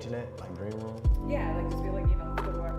internet, like Dream Room? Yeah, like just be like, go to where.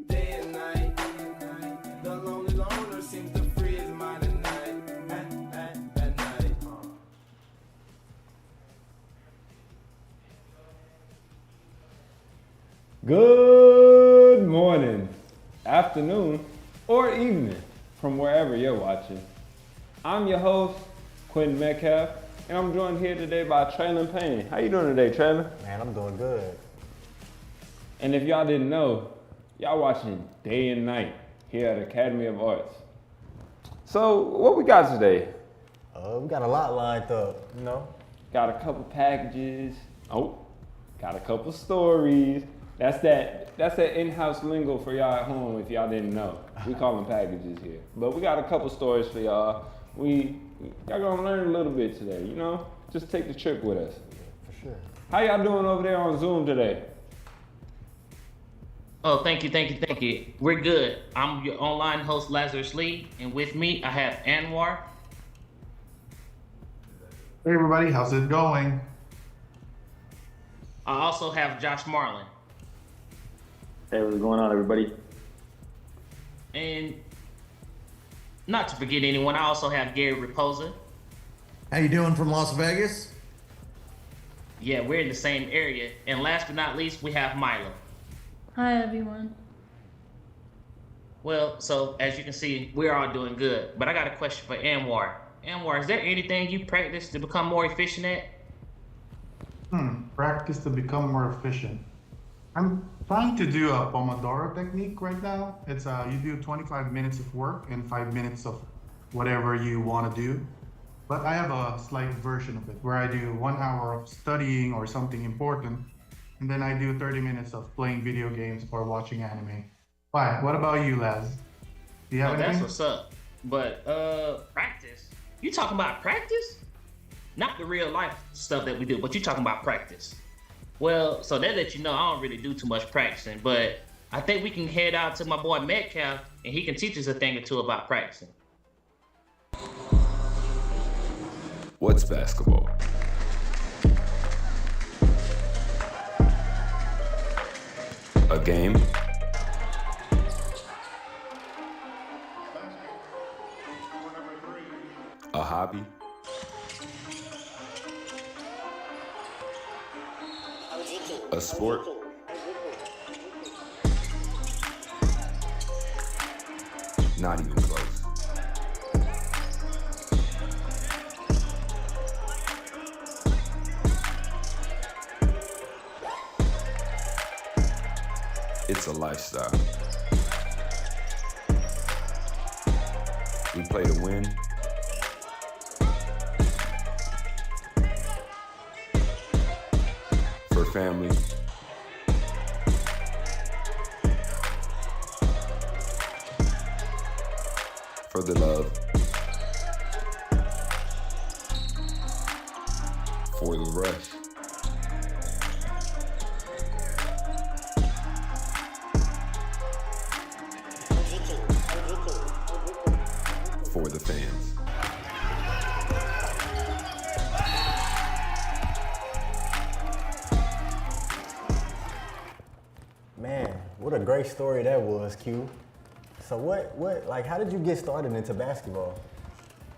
Day and night, the lonely loner seems to free his mind at night, at night. Good morning, afternoon, or evening from wherever you're watching. I'm your host, Quentin Metcalf, and I'm joined here today by Traylon Payne. How you doing today, Traylon? Man, I'm doing good. And if y'all didn't know, y'all watching Day and Night here at Academy of Arts. So what we got today? We got a lot lined up, Got a couple packages. Oh, got a couple stories. That's that in-house lingo for y'all at home if y'all didn't know. We call them packages here. But we got a couple stories for y'all. Y'all gonna learn a little bit today, Just take the trip with us. For sure. How y'all doing over there on Zoom today? Oh, thank you. We're good. I'm your online host, Lazarus Lee, and with me, I have Anwar. Hey everybody, how's it going? I also have Josh Marlin. Hey, what's going on, everybody? And not to forget anyone, I also have Gary Raposa. How you doing from Las Vegas? Yeah, we're in the same area. And last but not least, we have Milo. Hi, everyone. Well, so as you can see, we're all doing good. But I got a question for Anwar. Anwar, is there anything you practice to become more efficient at? Practice to become more efficient. I'm trying to do a Pomodoro technique right now. It's you do 25 minutes of work and 5 minutes of whatever you want to do. But I have a slight version of it where I do 1 hour of studying or something important, and then I do 30 minutes of playing video games or watching anime. Why? What about you, Laz? Do you have anything? That's what's up. But practice? You talking about practice? Not the real life stuff that we do, but you talking about practice. Well, so that lets you know I don't really do too much practicing, but I think we can head out to my boy Metcalf and he can teach us a thing or two about practicing. What's basketball? A game? A hobby? A sport? Not even close. It's a lifestyle. We play to win. For family. For the love. For the rush. For the fans. Man, what a great story that was, Q. So like, how did you get started into basketball?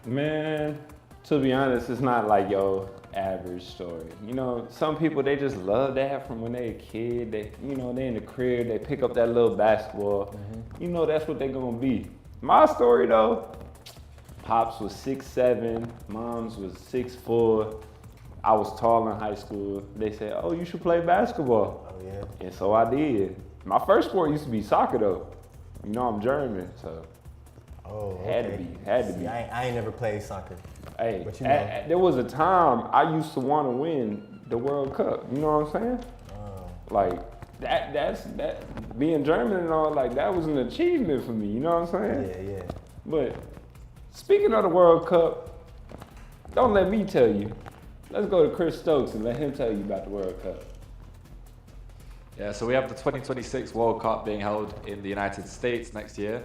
Man, to be honest, it's not like your average story. You know, some people, they just love that from when they a kid. They in the crib, they pick up that little basketball. Mm-hmm. You know, that's what they gonna be. My story though, Pops was 6'7", Mom's was 6'4". I was tall in high school. They said, oh, you should play basketball. Oh, yeah. And so I did. My first sport used to be soccer though. You know, I'm German, so Oh, okay. had to be. See, I ain't never played soccer. Hey, But you know. there was a time I used to want to win the World Cup. You know what I'm saying? Oh. Like that being German and all, like that was an achievement for me. You know what I'm saying? Yeah. But speaking of the World Cup, don't let me tell you. Let's go to Chris Stokes and let him tell you about the World Cup. Yeah, so we have the 2026 World Cup being held in the United States next year.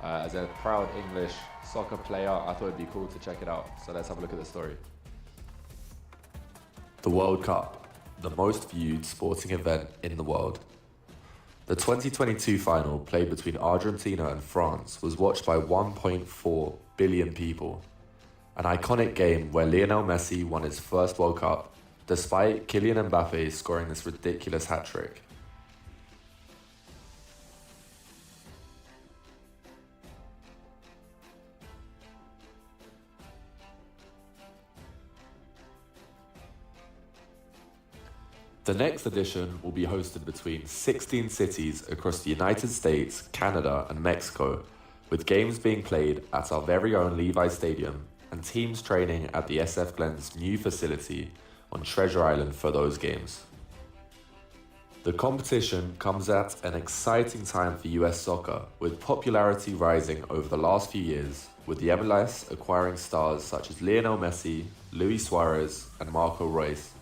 As a proud English soccer player, I thought it'd be cool to check it out. So let's have a look at the story. The World Cup, the most viewed sporting event in the world. The 2022 final, played between Argentina and France, was watched by 1.4 billion people. An iconic game where Lionel Messi won his first World Cup, despite Kylian Mbappe scoring this ridiculous hat-trick. The next edition will be hosted between 16 cities across the United States, Canada, and Mexico, with games being played at our very own Levi Stadium and teams training at the SF Glenn's new facility on Treasure Island for those games. The competition comes at an exciting time for US soccer, with popularity rising over the last few years, with the MLS acquiring stars such as Lionel Messi, Luis Suarez, and Marco Reus,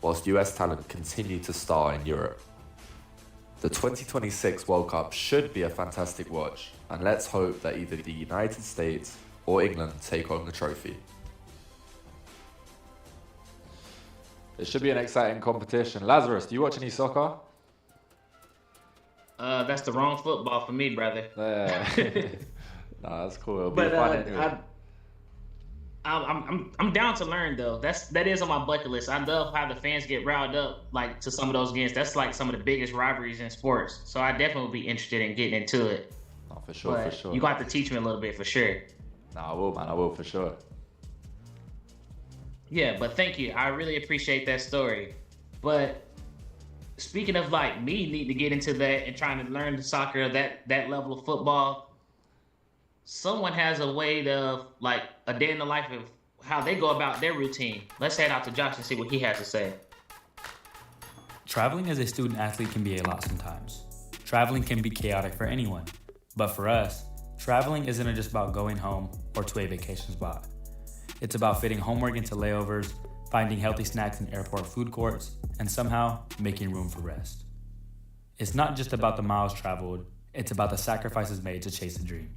whilst US talent continue to star in Europe. The 2026 World Cup should be a fantastic watch, and let's hope that either the United States or England take home the trophy. It should be an exciting competition. Lazarus, do you watch any soccer? That's the wrong football for me, brother. No, that's cool. It'll be But fun anyway. I'm down to learn though. That is on my bucket list. I love how the fans get riled up like to some of those games. That's like some of the biggest rivalries in sports. So I definitely would be interested in getting into it. Oh, for sure, But for sure. you got to teach me a little bit for sure. No, I will, man. I will for sure. Yeah, but thank you. I really appreciate that story. But speaking of like me need to get into that and trying to learn the soccer, that level of football, someone has a way to like a day in the life of how they go about their routine. Let's head out to Josh and see what he has to say. Traveling as a student athlete can be a lot sometimes. Traveling can be chaotic for anyone. But for us, traveling isn't just about going home or to a vacation spot. It's about fitting homework into layovers, finding healthy snacks in airport food courts, and somehow making room for rest. It's not just about the miles traveled, it's about the sacrifices made to chase a dream.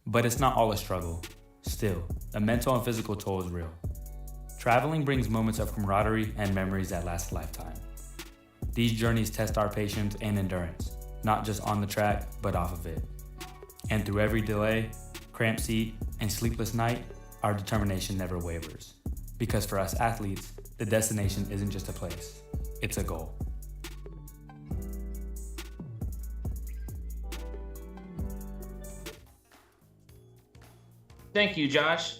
But it's not all a struggle. Still, the mental and physical toll is real. Traveling brings moments of camaraderie and memories that last a lifetime. These journeys test our patience and endurance, not just on the track, but off of it. And through every delay, cramped seat, and sleepless night, our determination never wavers. Because for us athletes, the destination isn't just a place, it's a goal. Thank you, Josh.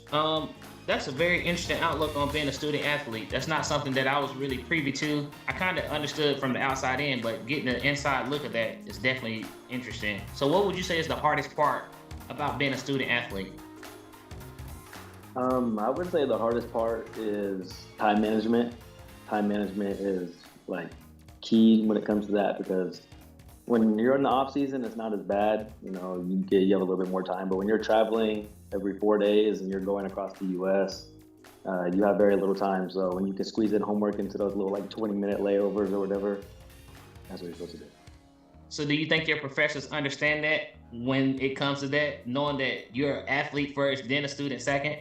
That's a very interesting outlook on being a student athlete. That's not something that I was really privy to. I kind of understood from the outside in, but getting an inside look at that is definitely interesting. So what would you say is the hardest part about being a student athlete? I would say the hardest part is time management. Time management is like key when it comes to that, because when you're in the off season, it's not as bad. You know, you have a little bit more time. But when you're traveling every 4 days and you're going across the U.S., you have very little time. So when you can squeeze in homework into those little like 20-minute layovers or whatever, that's what you're supposed to do. So do you think your professors understand that when it comes to that, knowing that you're an athlete first, then a student second?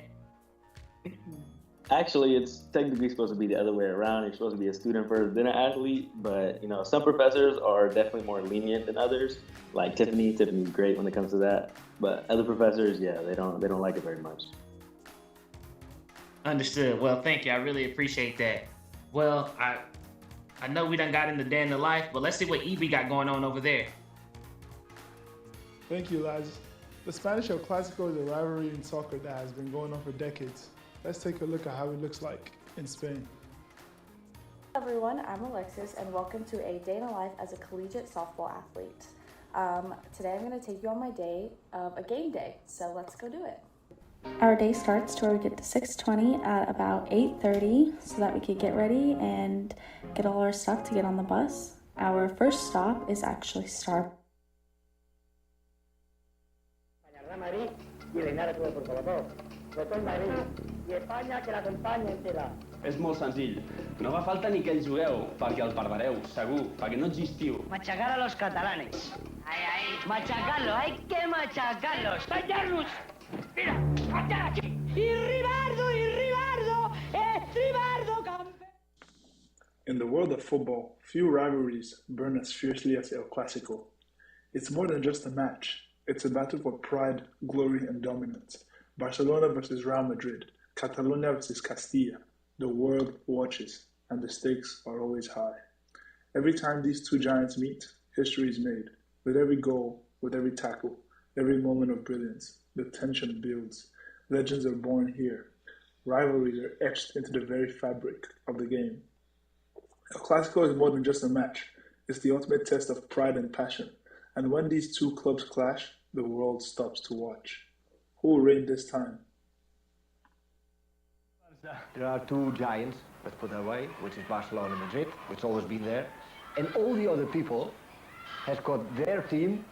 Actually, it's technically supposed to be the other way around. You're supposed to be a student first, then an athlete. But you know, some professors are definitely more lenient than others. Like Tiffany. Tiffany's great when it comes to that. But other professors, yeah, they don't like it very much. Understood. Well, thank you. I really appreciate that. Well, I know we done got into day in the life, but let's see what Evie got going on over there. Thank you, lads. The Spanish El Clásico is a rivalry in soccer that has been going on for decades. Let's take a look at how it looks like in Spain. Hello everyone, I'm Alexis and welcome to a day in the life as a collegiate softball athlete. Today I'm going to take you on my day of a game day, so let's go do it. Our day starts to where we get to 6:20 at about 8:30 so that we could get ready and get all our stuff to get on the bus. Our first stop is actually Starbucks. És molt senzill. No fa falta ni que el jugueu, perquè el perdreu, segur, perquè no existiu. Machacar a los catalanes. Ahí. Machacarlos, hay que machacarlos. ¡Tallarlos! Mira, ¡tallar aquí! ¡Y Ribardo, campeón! In the world of football, few rivalries burn as fiercely as El Clásico. It's more than just a match. It's a battle for pride, glory, and dominance. Barcelona versus Real Madrid, Catalonia versus Castilla. The world watches, and the stakes are always high. Every time these two giants meet, history is made. With every goal, with every tackle, every moment of brilliance, the tension builds. Legends are born here. Rivalries are etched into the very fabric of the game. El Clásico is more than just a match. It's the ultimate test of pride and passion. And when these two clubs clash, the world stops to watch. Who will reign this time? There are two giants, let's put it that way, which is Barcelona and Madrid, which has always been there. And all the other people has got their team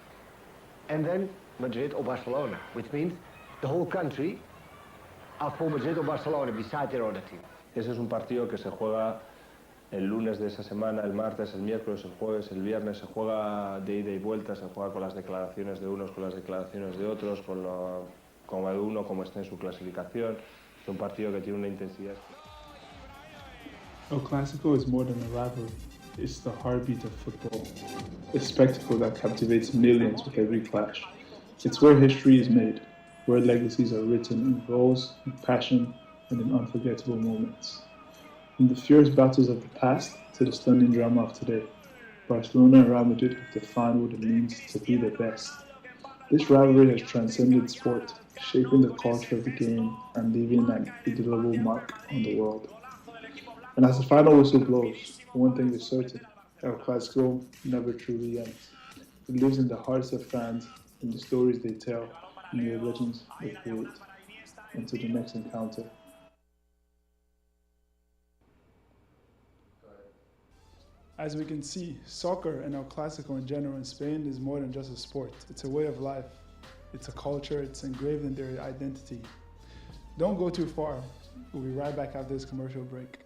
and then Madrid or Barcelona, which means the whole country are for Madrid or Barcelona beside their other team. Ese es un partido que se juega el lunes de esa semana, el martes, el miércoles, el jueves, el viernes, se juega de ida y vuelta, se juega con las declaraciones de unos, con las declaraciones de otros, con cada uno como está en su clasificación. Es un partido que tiene una intensidad. El Clásico is more than a rivalry. It's the heartbeat of football, a spectacle that captivates millions with every clash. It's where history is made, where legacies are written in goals, in passion, and in unforgettable moments. From the fierce battles of the past to the stunning drama of today, Barcelona and Real Madrid have defined what it means to be the best. This rivalry has transcended sport, shaping the culture of the game and leaving an indelible mark on the world. And as the final whistle blows, one thing is certain: El Clásico never truly ends. It lives in the hearts of fans, in the stories they tell, and the legends they create. Until the next encounter. As we can see, soccer and El Clásico in general in Spain is more than just a sport. It's a way of life. It's a culture. It's engraved in their identity. Don't go too far. We'll be right back after this commercial break.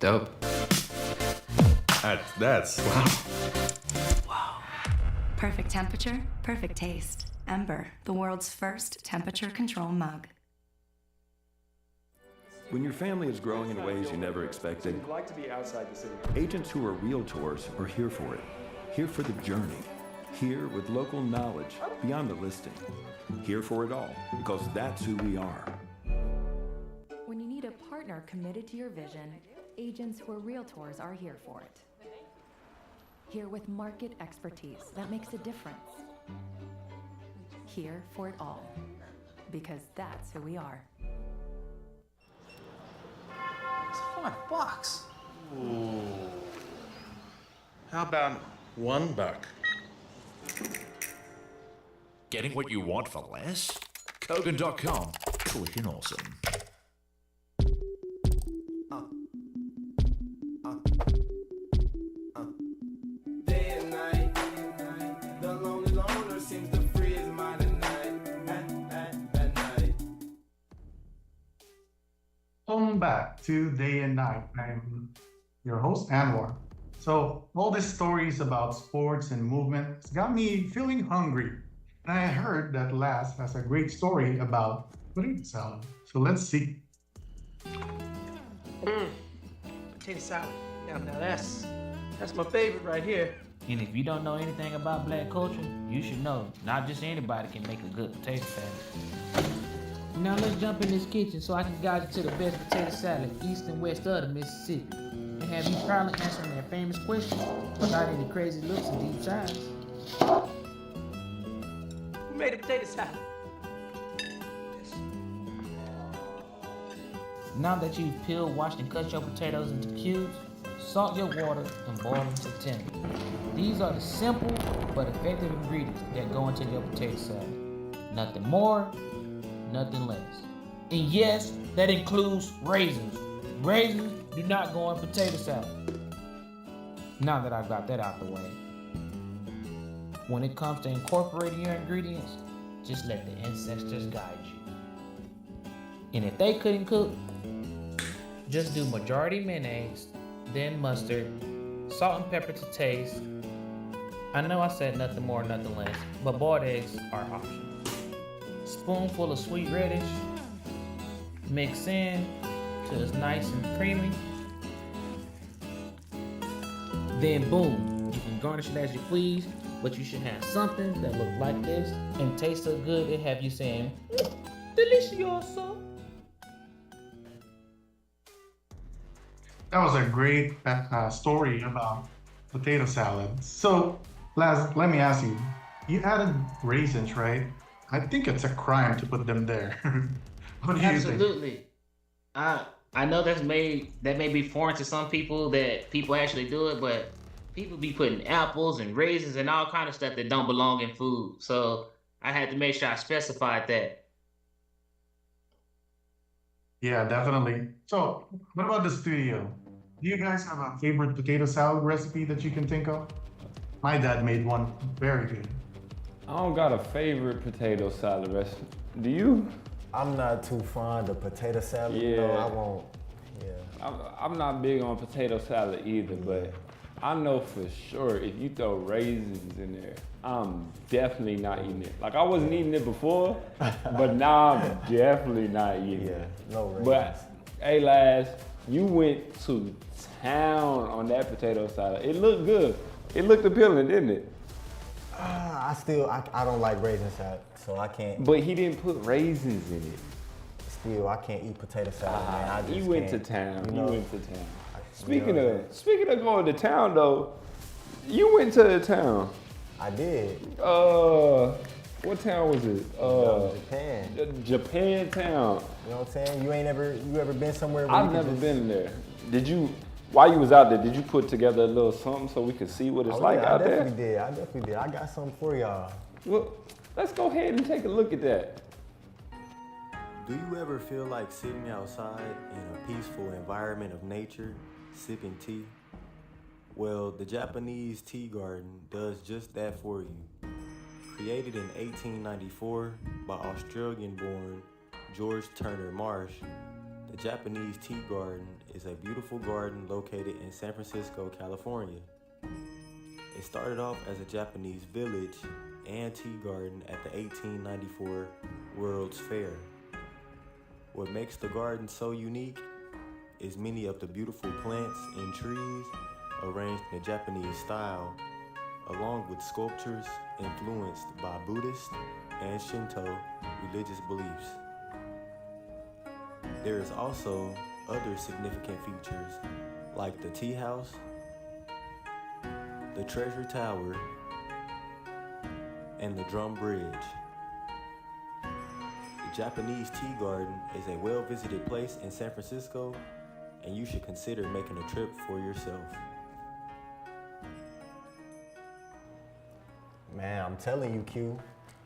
Dope. That's wow. Wow. Perfect temperature, perfect taste. Ember, the world's first temperature control mug. When your family is growing in ways you never expected, You'd like to be outside the city. agents who are realtors are here for it. Here for the journey. Here with local knowledge beyond the listing. Here for it all, because that's who we are. When you need a partner committed to your vision, agents who are realtors are here for it. Here with market expertise that makes a difference. Here for it all, because that's who we are. It's $5. Ooh. How about $1? Getting what you want for less? Kogan.com. Clicking awesome. Day and night, the lonely loner seems to free his mind at night. Welcome back to Day and Night. I'm your host, Anwar. So, all these stories about sports and movement has got me feeling hungry. And I heard that Laz has a great story about potato salad. So, let's see. Potato salad. Now that's my favorite right here. And if you don't know anything about black culture, you should know not just anybody can make a good potato salad. Now let's jump in this kitchen so I can guide you to the best potato salad east and west of the Mississippi. And have you proudly answering their famous questions without any crazy looks and deep sighs. Who made a potato salad? Now that you've peeled, washed, and cut your potatoes into cubes, salt your water and boil them to tender. These are the simple but effective ingredients that go into your potato salad. Nothing more, nothing less. And yes, that includes raisins. Raisins do not go in potato salad. Now that I've got that out the way, when it comes to incorporating your ingredients, just let the ancestors guide you. And if they couldn't cook, just do majority mayonnaise, then mustard, salt and pepper to taste. I know I said nothing more, nothing less, but boiled eggs are optional. Spoonful of sweet radish, mix in till it's nice and creamy. Then boom, you can garnish it as you please, but you should have something that looks like this and tastes so good it have you saying, delicioso. That was a great story about potato salad. So, Laz, let me ask you. You added raisins, right? I think it's a crime to put them there. What do you think? Absolutely. I know that may be foreign to some people that people actually do it, but people be putting apples and raisins and all kind of stuff that don't belong in food. So I had to make sure I specified that. Yeah, definitely. So, what about the studio? Do you guys have a favorite potato salad recipe that you can think of? My dad made one very good. I don't got a favorite potato salad recipe. Do you? I'm not too fond of potato salad. Yeah. No, I won't. Yeah. I'm not big on potato salad either, but I know for sure if you throw raisins in there, I'm definitely not eating it. Like I wasn't eating it before, but now I'm definitely not eating it. No raisins. But hey, Laz, you went to town on that potato salad. It looked good. It looked appealing, didn't it? I don't like raisin salad, so I can't. But he didn't put raisins in it. Still, I can't eat potato salad, man. I just You went can't. to town. You You know, went to town. Speaking Speaking of going to town though, you went to the town. I did. What town was it? Japan. Japan town. You know what I'm saying? You ever been somewhere? Where I've never been there. Did you? While you was out there, did you put together a little something so we could see what it's like out there? I definitely did. I got something for y'all. Well, let's go ahead and take a look at that. Do you ever feel like sitting outside in a peaceful environment of nature, sipping tea? Well, the Japanese tea garden does just that for you. Created in 1894 by Australian-born George Turner Marsh, the Japanese tea garden is a beautiful garden located in San Francisco, California. It started off as a Japanese village and tea garden at the 1894 World's Fair. What makes the garden so unique is many of the beautiful plants and trees arranged in the Japanese style along with sculptures influenced by Buddhist and Shinto religious beliefs. There is also other significant features like the tea house, the treasure tower, and the drum bridge. The Japanese Tea Garden is a well-visited place in San Francisco, and you should consider making a trip for yourself. Man, I'm telling you, Q,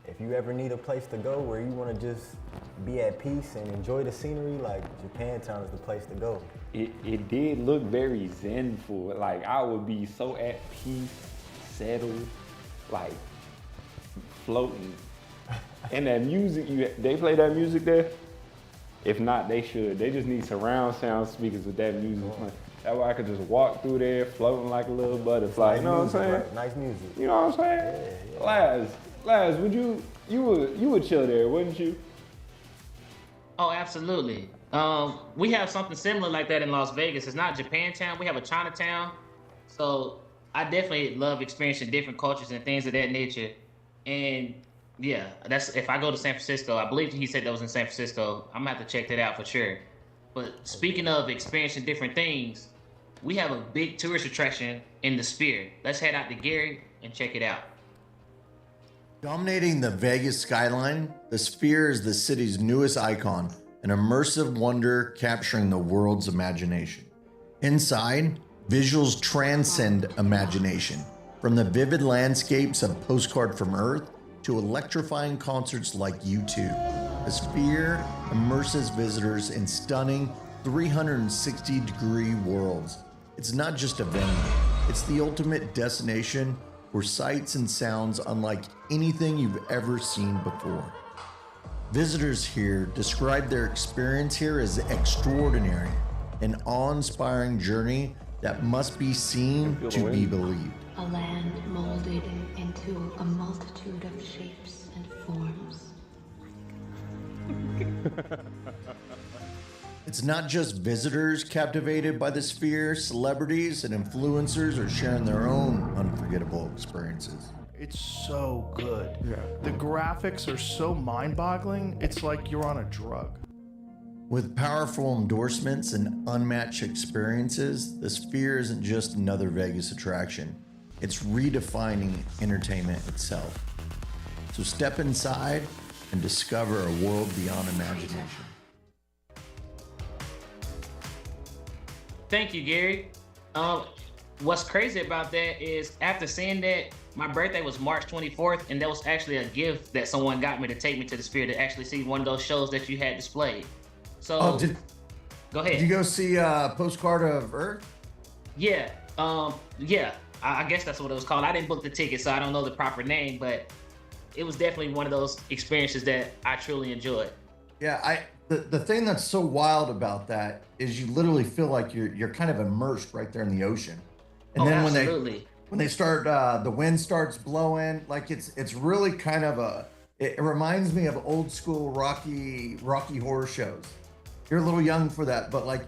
if you ever need a place to go where you want to just be at peace and enjoy the scenery, like Japantown is the place to go. It did look very zenful. Like I would be so at peace, settled, like floating. And that music, they play that music there? If not, they should. They just need surround sound speakers with that music playing. That way I could just walk through there floating like a little butterfly. You know what I'm saying? Right? Nice music. You know what I'm saying? Yeah. Laz, would you would chill there, wouldn't you? Oh, absolutely. We have something similar like that in Las Vegas. It's not Japantown. We have a Chinatown. So I definitely love experiencing different cultures and things of that nature. And yeah, that's if I go to San Francisco. I believe he said that was in San Francisco. I'm gonna have to check that out for sure. But speaking of experiencing different things, we have a big tourist attraction in the Sphere. Let's head out to Gary and check it out. Dominating the Vegas skyline, the Sphere is the city's newest icon, an immersive wonder capturing the world's imagination. Inside, visuals transcend imagination, from the vivid landscapes of Postcard from Earth to electrifying concerts like U2. The Sphere immerses visitors in stunning 360-degree worlds. It's not just a venue, it's the ultimate destination for sights and sounds unlike anything you've ever seen before. Visitors here describe their experience here as extraordinary, an awe-inspiring journey that must be seen to be believed. A land molded into a multitude of shapes and forms. It's not just visitors captivated by the Sphere, celebrities and influencers are sharing their own unforgettable experiences. It's so good. Yeah. The graphics are so mind-boggling, it's like you're on a drug. With powerful endorsements and unmatched experiences, the Sphere isn't just another Vegas attraction. It's redefining entertainment itself. So step inside and discover a world beyond imagination. Thank you, Gary. What's crazy about that is after seeing that, my birthday was March 24th, and that was actually a gift that someone got me to take me to the Sphere to actually see one of those shows that you had displayed. So, go ahead. Did you go see Postcard of Earth? Yeah, yeah. I guess that's what it was called. I didn't book the ticket, so I don't know the proper name, but it was definitely one of those experiences that I truly enjoyed. Yeah, the thing that's so wild about that is you literally feel like you're kind of immersed right there in the ocean. And then absolutely. when they start, the wind starts blowing, like it's really kind of it reminds me of old school Rocky Horror shows. You're a little young for that, but like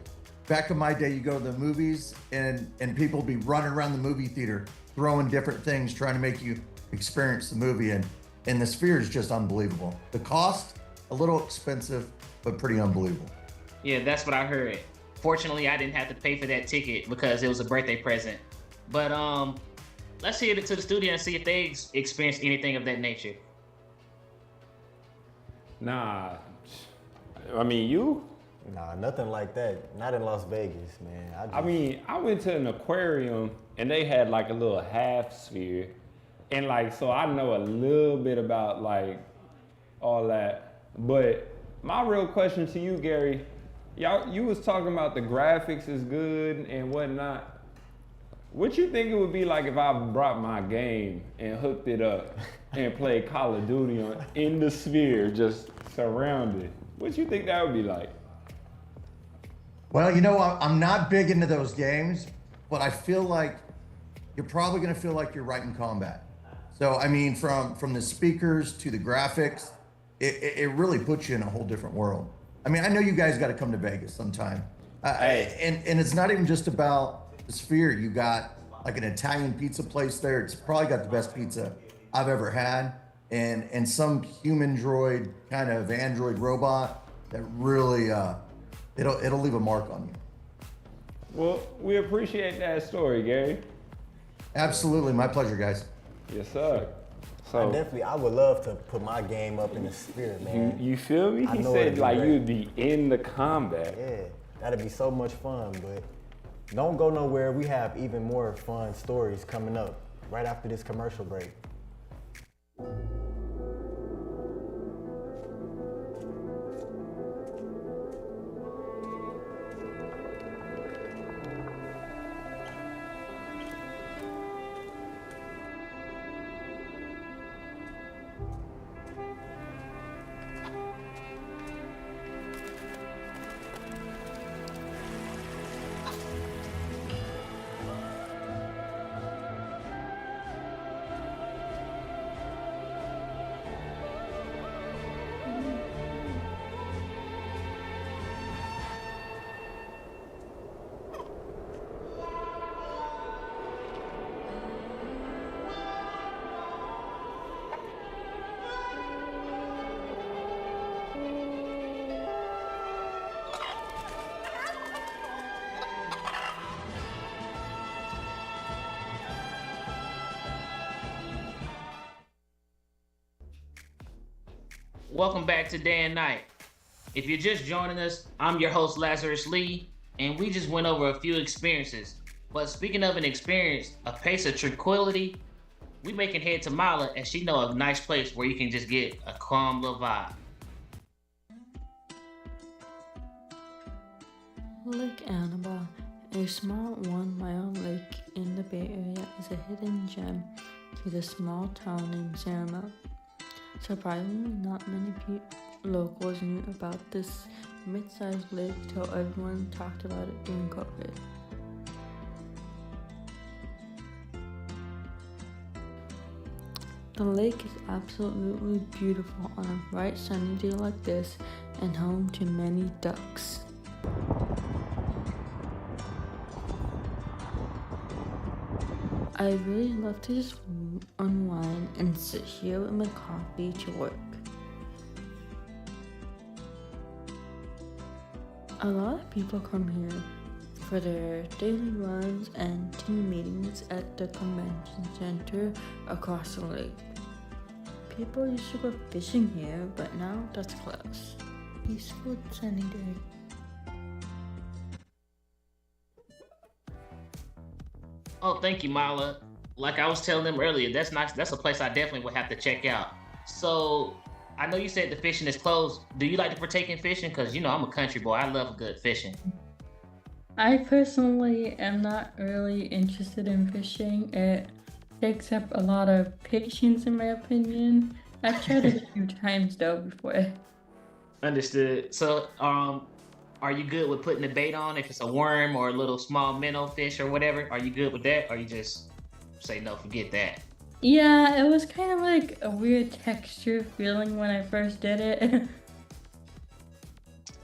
back in my day, you go to the movies and people be running around the movie theater, throwing different things, trying to make you experience the movie. And the Sphere is just unbelievable. The cost, a little expensive, but pretty unbelievable. Yeah, that's what I heard. Fortunately, I didn't have to pay for that ticket because it was a birthday present. But let's head it to the studio and see if they experienced anything of that nature. Nah, I mean, you? Nah, nothing like that. Not in Las Vegas, man. I mean, I went to an aquarium and they had like a little half sphere. And like, so I know a little bit about like all that. But my real question to you, Gary, you was talking about the graphics is good and whatnot. What you think it would be like if I brought my game and hooked it up and played Call of Duty in the Sphere, just surrounded? What you think that would be like? Well, you know, I'm not big into those games, but I feel like you're probably going to feel like you're right in combat. So, I mean, from the speakers to the graphics, it really puts you in a whole different world. I mean, I know you guys got to come to Vegas sometime. And it's not even just about the Sphere. You got like an Italian pizza place there. It's probably got the best pizza I've ever had. And some human droid, kind of android robot that really, it'll leave a mark on you. Well, we appreciate that story, Gary. Absolutely, my pleasure, guys. Yes, sir. So I would love to put my game up in the spirit, man. You feel me? I He know said it'd be like great. you'd be in the combat. Yeah, that'd be so much fun, but don't go nowhere. We have even more fun stories coming up right after this commercial break. Welcome back to Day and Night. If you're just joining us, I'm your host Lazarus Lee, and we just went over a few experiences. But speaking of an experience, a pace of tranquility, we making head to Mala, and she know a nice place where you can just get a calm little vibe. Lake Annabelle, a small 1-mile lake in the Bay Area, is a hidden gem to the small town named Zarma. Surprisingly, not many locals knew about this mid-sized lake till everyone talked about it during COVID. The lake is absolutely beautiful on a bright sunny day like this and home to many ducks. I really love to just unwind and sit here with my coffee to work. A lot of people come here for their daily runs and team meetings at the convention center across the lake. People used to go fishing here, but now that's closed. Peaceful sunny day. Oh, thank you, Mala. Like I was telling them earlier, that's nice. That's a place I definitely would have to check out. So, I know you said the fishing is closed. Do you like to partake in fishing? Because, you know, I'm a country boy. I love good fishing. I personally am not really interested in fishing. It takes up a lot of patience, in my opinion. I've tried it a few times though before. Understood. So, are you good with putting the bait on if it's a worm or a little small minnow fish or whatever? Are you good with that, or you just say no, forget that? Yeah, it was kind of like a weird texture feeling when I first did it.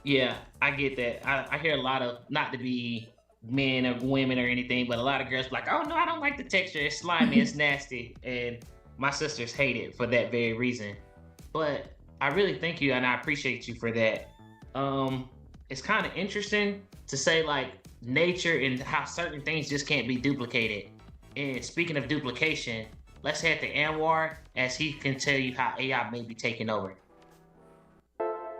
Yeah, I get that. I hear a lot of, not to be men or women or anything, but a lot of girls be like, oh no, I don't like the texture. It's slimy, it's nasty. And my sisters hate it for that very reason. But I really thank you and I appreciate you for that. It's kind of interesting to say like nature and how certain things just can't be duplicated. And speaking of duplication, let's head to Anwar as he can tell you how AI may be taking over.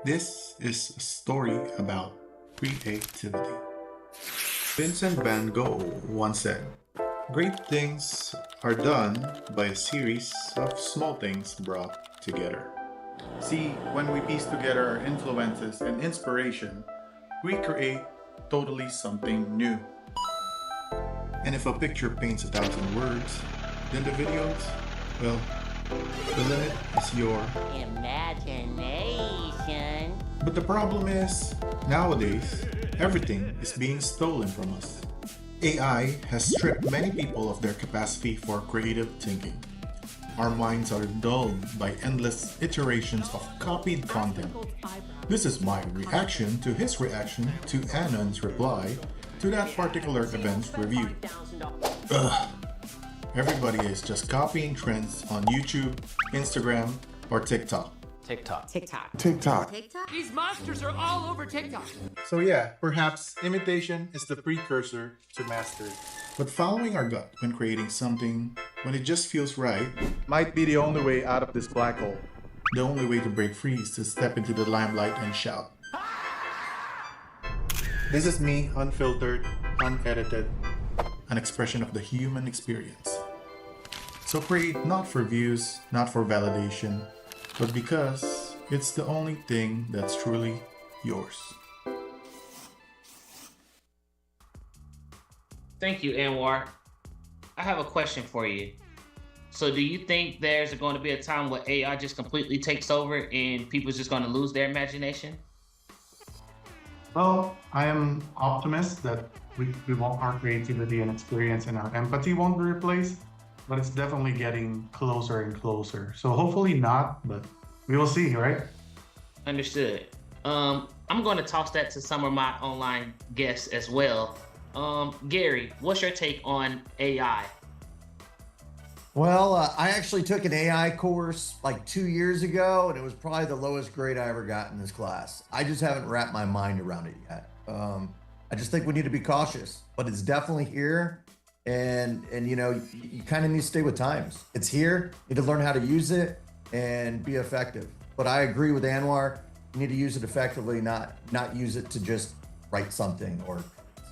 This is a story about creativity. Vincent van Gogh once said, "Great things are done by a series of small things brought together." See, when we piece together our influences and inspiration, we create totally something new. And if a picture paints 1,000 words, then the videos, well, the limit is your imagination. But the problem is, nowadays, everything is being stolen from us. AI has stripped many people of their capacity for creative thinking. Our minds are dulled by endless iterations of copied content. This is my reaction to his reaction to Anon's reply to that particular event's review. Ugh. Everybody is just copying trends on YouTube, Instagram, or TikTok. TikTok. TikTok. These monsters are all over TikTok. So yeah, perhaps imitation is the precursor to mastery. But following our gut when creating something, when it just feels right, might be the only way out of this black hole. The only way to break free is to step into the limelight and shout. This is me, unfiltered, unedited, an expression of the human experience. So create not for views, not for validation, but because it's the only thing that's truly yours. Thank you, Anwar. I have a question for you. So do you think there's going to be a time where AI just completely takes over and people's just going to lose their imagination? Well, I am optimist that we want our creativity and experience and our empathy won't be replaced, but it's definitely getting closer and closer. So hopefully not, but we will see, right? Understood. I'm going to toss that to some of my online guests as well. Gary, what's your take on AI? Well, I actually took an AI course like 2 years ago, and it was probably the lowest grade I ever got in this class. I just haven't wrapped my mind around it yet. I just think we need to be cautious, but it's definitely here. And you know, you kind of need to stay with times. It's here. You need to learn how to use it and be effective. But I agree with Anwar. You need to use it effectively, not use it to just write something or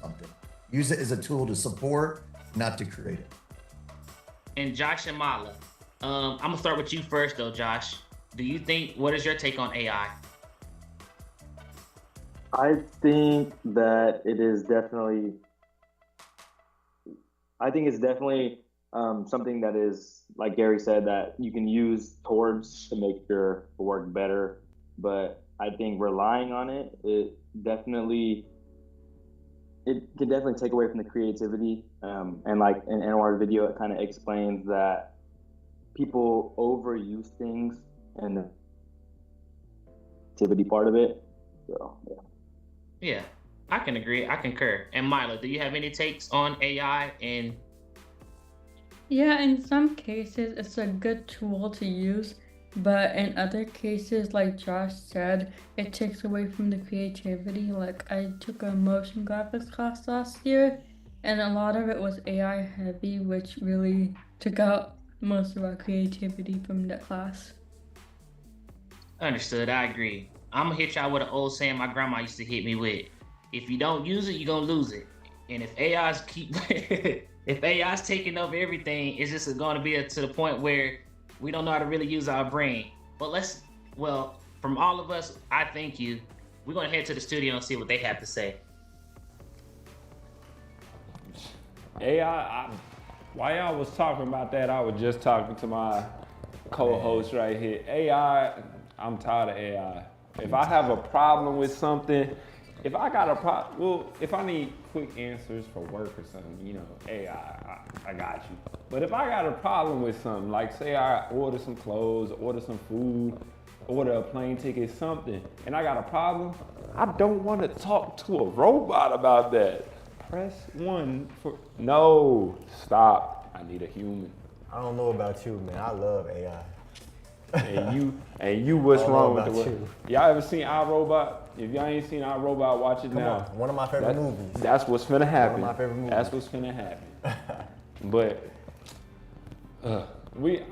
something. Use it as a tool to support, not to create it. And Josh and Mala, I'm gonna start with you first though, Josh. What is your take on AI? I think that it is definitely, something that is, like Gary said, that you can use towards to make your work better. But I think relying on it, it can definitely take away from the creativity. And like in Anwar's video, it kind of explains that people overuse things and the creativity part of it. So, yeah. Yeah, I can agree. I concur. And Mila, do you have any takes on AI? And Yeah, in some cases, it's a good tool to use, but in other cases, like Josh said, it takes away from the creativity. Like, I took a motion graphics class last year, and a lot of it was AI heavy, which really took out most of our creativity from the class. Understood, I agree. I'm gonna hit y'all with an old saying my grandma used to hit me with. If you don't use it, you're gonna lose it. And if if AI's taking over everything, it's just gonna be to the point where we don't know how to really use our brain. But from all of us, I thank you. We're gonna head to the studio and see what they have to say. AI, while y'all was talking about that, I was just talking to my co-host right here. AI, I'm tired of AI. If I have a problem with something, if I need quick answers for work or something, AI, I got you. But if I got a problem with something, like say I order some clothes, order some food, order a plane ticket, something, and I got a problem, I don't want to talk to a robot about that. Press 1 for, no, stop. I need a human. I don't know about you, man. I love AI. And you what's wrong with the world? Y'all ever seen iRobot? If y'all ain't seen iRobot, watch it now. One of my favorite movies. That's what's finna happen. One of my favorite movies. That's what's finna happen. But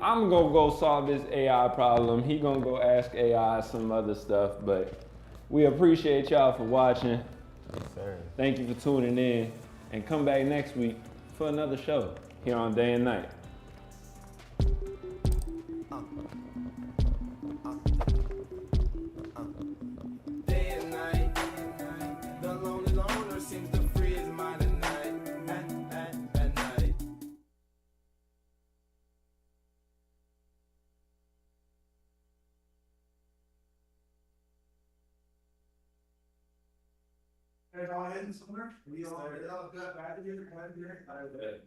I'm gonna go solve this AI problem. He gonna go ask AI some other stuff. But we appreciate y'all for watching. Yes, sir. Thank you for tuning in, and come back next week for another show here on Day and Night. Day and night, the lonely loner seems to free his mind at night, at night. Guys all heading somewhere? We all good. Glad to hear.